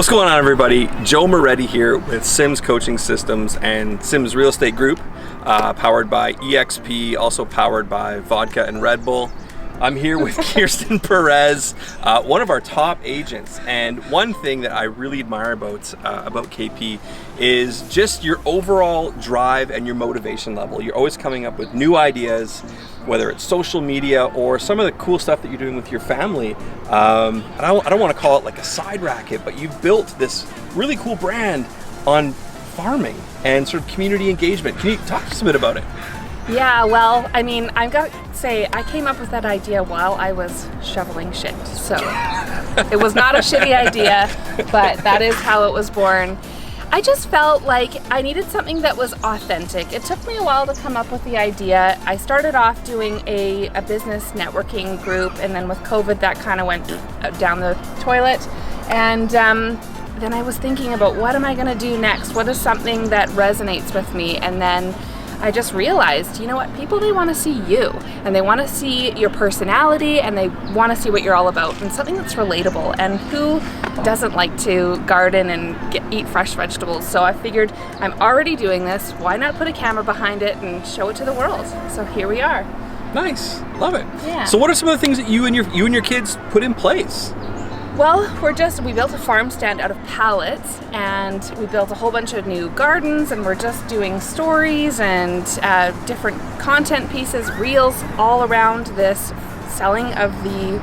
What's going on, everybody? Joe Moretti here with Sims Coaching Systems and Sims Real Estate Group, powered by EXP, also powered by vodka and Red Bull. I'm here with Kirsten Perez, one of our top agents, and one thing that I really admire about KP is just your overall drive and your motivation level. You're always coming up with new ideas, whether it's social media or some of the cool stuff that you're doing with your family. And I don't want to call it like a side racket, but you've built this really cool brand on farming and sort of community engagement. Can you talk to us a bit about it? Yeah, well, I mean, I've got to say, I came up with that idea while I was shoveling shit. So it was not a shitty idea, but that is how it was born. I just felt like I needed something that was authentic. It took me a while to come up with the idea. I started off doing a business networking group, and then with COVID, that kind of went down the toilet. And then I was thinking about, what am I going to do next? What is something that resonates with me? And then I just realized, you know what, people, they want to see you, and they want to see your personality, and they want to see what you're all about, and something that's relatable. And who doesn't like to garden and eat fresh vegetables? So I figured, I'm already doing this, why not put a camera behind it and show it to the world? So here we are. Nice, love it. Yeah. So what are some of the things that you and your kids put in place? Well, we built a farm stand out of pallets, and we built a whole bunch of new gardens, and we're just doing stories and different content pieces, reels all around this selling of the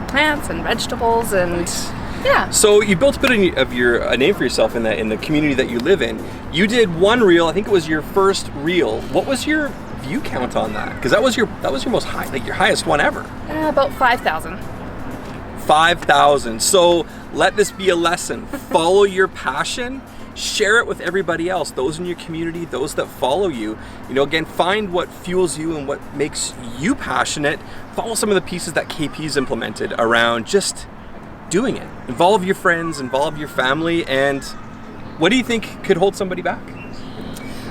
plants and vegetables, and nice. Yeah. So you built a bit of a name for yourself in the community that you live in. You did one reel, I think it was your first reel. What was your view count on that? Because that was your most high, like your highest one ever. About 5,000. 5,000. So let this be a lesson. Follow your passion, share it with everybody else, those in your community, those that follow you. You know, again, find what fuels you and what makes you passionate. Follow some of the pieces that KP's implemented around just doing it. Involve your friends, involve your family, and what do you think could hold somebody back?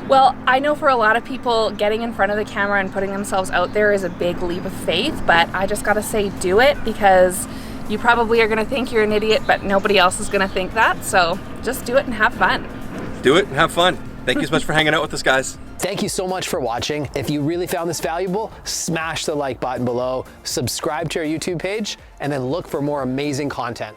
Well, I know for a lot of people, getting in front of the camera and putting themselves out there is a big leap of faith, but I just gotta say, do it, because you probably are going to think you're an idiot, but nobody else is going to think that. So just do it and have fun. Do it and have fun. Thank you so much for hanging out with us, guys. Thank you so much for watching. If you really found this valuable, smash the like button below, subscribe to our YouTube page, and then look for more amazing content.